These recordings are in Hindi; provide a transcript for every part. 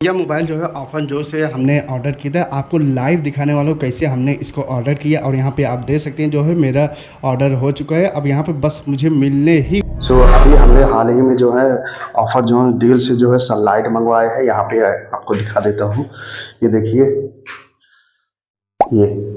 यह मोबाइल जो है ऑफर जो से हमने ऑर्डर किया था, आपको लाइव दिखाने वालों को कैसे हमने इसको ऑर्डर किया। और यहाँ पे आप देख सकते हैं जो है मेरा ऑर्डर हो चुका है। अब यहाँ पे बस मुझे मिलने ही अभी हमने हाल ही में जो है ऑफर जोन डील से जो है सनलाइट मंगवाया है। यहाँ पे आपको दिखा देता हूँ, ये देखिए, ये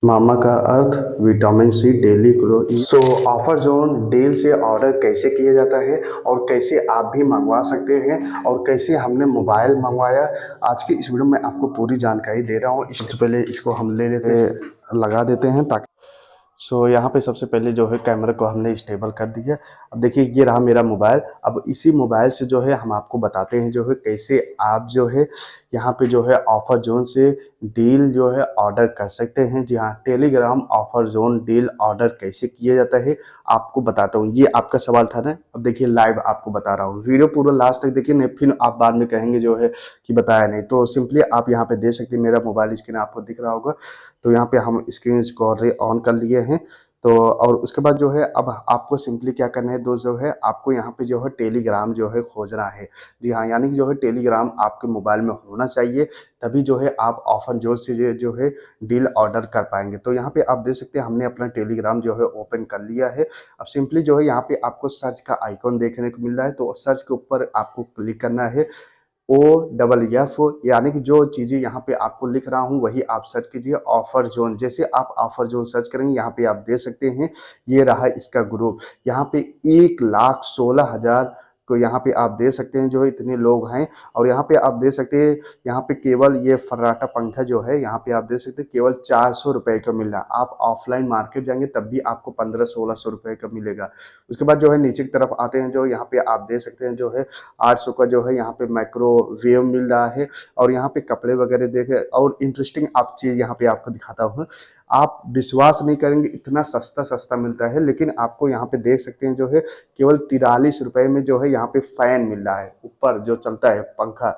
मामा का अर्थ vitamin C daily glow. So offer zone deal से ऑर्डर कैसे किया जाता है और कैसे आप भी मंगवा सकते हैं और कैसे हमने मोबाइल मंगवाया, आज की इस वीडियो में आपको पूरी जानकारी दे रहा हूँ। इससे पहले इसको हम ले लेते हैं, लगा देते हैं ताकि यहाँ पे सबसे पहले जो है कैमरे को हमने स्टेबल कर दिया। अब देखिए ये रहा मेरा मोबाइल। अब इसी मोबाइल से जो है हम आपको बताते हैं जो है कैसे आप जो है यहाँ पे जो है ऑफर जोन से डील जो है ऑर्डर कर सकते हैं। जी हाँ, Telegram offer zone deal order कैसे किया जाता है आपको बताता हूँ। ये आपका सवाल था ना, अब देखिए लाइव आपको बता रहा हूँ। वीडियो पूरा लास्ट तक देखिए, नहीं फिर आप बाद में कहेंगे जो है कि बताया नहीं। तो सिंपली आप यहाँ पे देख सकते हैं, मेरा मोबाइल स्क्रीन आपको दिख रहा होगा। तो यहाँ पे हम स्क्रीन को ऑन कर लिए हैं। तो और उसके बाद जो है अब आपको सिंपली क्या करना है दोस्त, जो है आपको यहाँ पे जो है टेलीग्राम जो है खोजना है। जी हाँ, यानी कि जो है टेलीग्राम आपके मोबाइल में होना चाहिए, तभी जो है आप ऑफर जोन से जो है डील ऑर्डर कर पाएंगे। तो यहाँ पे आप देख सकते हैं हमने अपना टेलीग्राम जो है ओपन कर लिया है। अब सिंपली जो है यहाँ पे आपको सर्च का आइकॉन देखने को मिल रहा है, तो सर्च के ऊपर आपको क्लिक करना है। OFF, यानी कि जो चीज़ें यहाँ पे आपको लिख रहा हूँ वही आप सर्च कीजिए। ऑफर जोन, जैसे आप ऑफर जोन सर्च करेंगे यहाँ पे आप देख सकते हैं ये रहा इसका ग्रुप। यहाँ पे 1,16,000 को यहाँ पे आप देख सकते हैं जो है इतने लोग हैं। और यहाँ पे आप देख सकते हैं यहाँ पे केवल ये फर्राटा पंखा जो है यहाँ पे आप देख सकते हैं केवल 400 रुपये का मिल रहा है। आप ऑफलाइन मार्केट जाएंगे तब भी आपको 1500-1600 रुपये का मिलेगा। उसके बाद जो है नीचे की तरफ आते हैं, जो यहाँ पे आप देख सकते हैं जो है 800 का जो है यहाँ पे माइक्रोवेव मिल रहा है। और यहाँ पे कपड़े वगैरह देखे, और इंटरेस्टिंग आप चीज़ यहाँ पे आपको दिखाता हूँ। आप विश्वास नहीं करेंगे इतना सस्ता सस्ता मिलता है, लेकिन आपको यहाँ पे देख सकते हैं जो है केवल 43 रुपये में जो है यहाँ पे फैन मिल रहा है, ऊपर जो चलता है पंखा,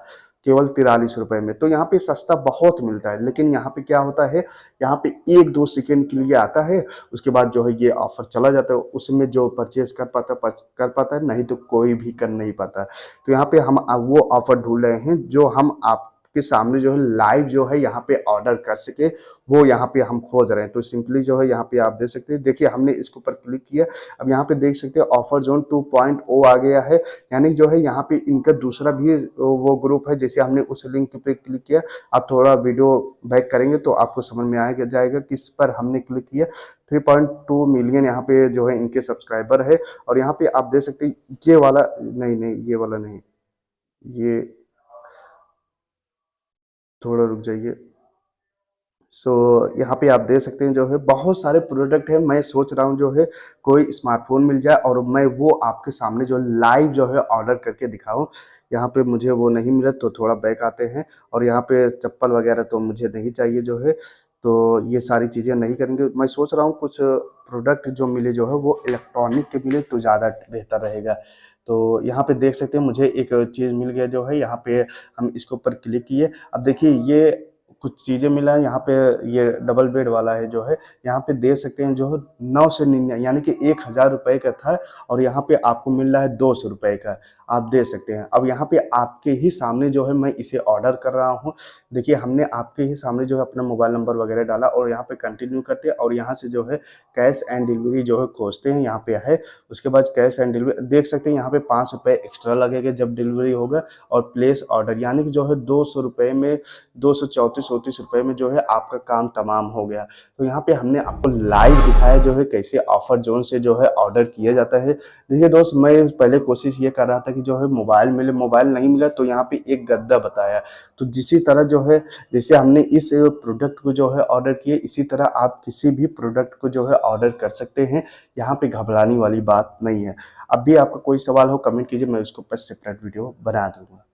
केवल 43 रुपये में। तो यहाँ पे सस्ता बहुत मिलता है, लेकिन यहाँ पे क्या होता है, यहाँ पे 1-2 सेकेंड के लिए आता है, उसके बाद जो है ये ऑफर चला जाता है। उसमें जो परचेज कर पाता है, नहीं तो कोई भी कर नहीं पाता। तो यहाँ पे हम वो ऑफर ढूंढ रहे हैं जो हम आपके सामने जो है लाइव जो है यहाँ पे ऑर्डर कर सके, वो यहाँ पे हम खोज रहे हैं। तो सिंपली जो है यहाँ पे आप देख सकते हैं, देखिए हमने इसके ऊपर क्लिक किया। अब यहाँ पे देख सकते हैं ऑफर जोन 2.0 आ गया है, यानी जो है यहाँ पे इनका दूसरा भी वो ग्रुप है। जैसे हमने उस लिंक पे क्लिक किया, आप थोड़ा वीडियो बैक करेंगे तो आपको समझ में आएगा जाएगा किस पर हमने क्लिक किया। 3.2 मिलियन यहाँ पे जो है इनके सब्सक्राइबर है। और यहाँ पे आप देख सकते हैं ये वाला नहीं, ये वाला नहीं, ये थोड़ा रुक जाइए। यहाँ पे आप देख सकते हैं जो है बहुत सारे प्रोडक्ट है। मैं सोच रहा हूँ जो है कोई स्मार्टफोन मिल जाए और मैं वो आपके सामने जो लाइव जो है ऑर्डर करके दिखाऊं। यहाँ पे मुझे वो नहीं मिला, तो थोड़ा बैक आते हैं। और यहाँ पे चप्पल वगैरह तो मुझे नहीं चाहिए जो है, तो ये सारी चीज़ें नहीं करेंगे। मैं सोच रहा हूँ कुछ प्रोडक्ट जो मिले जो है वो इलेक्ट्रॉनिक के मिले तो ज़्यादा बेहतर रहेगा। तो यहाँ पे देख सकते हैं मुझे एक चीज़ मिल गया जो है, यहाँ पे हम इसके ऊपर क्लिक किए। अब देखिए ये कुछ चीज़ें मिला है यहाँ पे, ये डबल बेड वाला है जो है, यहाँ पे देख सकते हैं जो है 999 यानी कि 1,000 रुपये का था, और यहाँ पे आपको मिल रहा है 200 रुपये का, आप देख सकते हैं। अब यहाँ पे आपके ही सामने जो है मैं इसे ऑर्डर कर रहा हूँ। देखिए हमने आपके ही सामने जो है अपना मोबाइल नंबर वगैरह डाला और यहाँ पे कंटिन्यू करते हैं, और यहाँ से जो है कैश एंड डिलीवरी जो है खोजते हैं, यहाँ पे है। उसके बाद कैश एंड डिलीवरी देख सकते हैं यहाँ पे 5 रुपये एक्स्ट्रा लगेगा जब डिलीवरी होगा। और प्लेस ऑर्डर यानी कि जो है 200 रुपये में 234-34 रुपये में जो है आपका काम तमाम हो गया। तो यहाँ पे हमने आपको लाइव दिखाया जो है कैसे ऑफर जोन से जो है ऑर्डर किया जाता है। देखिए दोस्त, मैं पहले कोशिश ये कर रहा था कि जो है मोबाइल मिले, मोबाइल नहीं मिला तो यहाँ पे एक गद्दा बताया। तो जिसी तरह जो है जैसे हमने इस प्रोडक्ट को जो है ऑर्डर किए, इसी तरह आप किसी भी प्रोडक्ट को जो है ऑर्डर कर सकते हैं। यहाँ पे घबराने वाली बात नहीं है। अब भी आपका कोई सवाल हो कमेंट कीजिए, मैं उसको पर सेपरेट वीडियो बना दूंगा।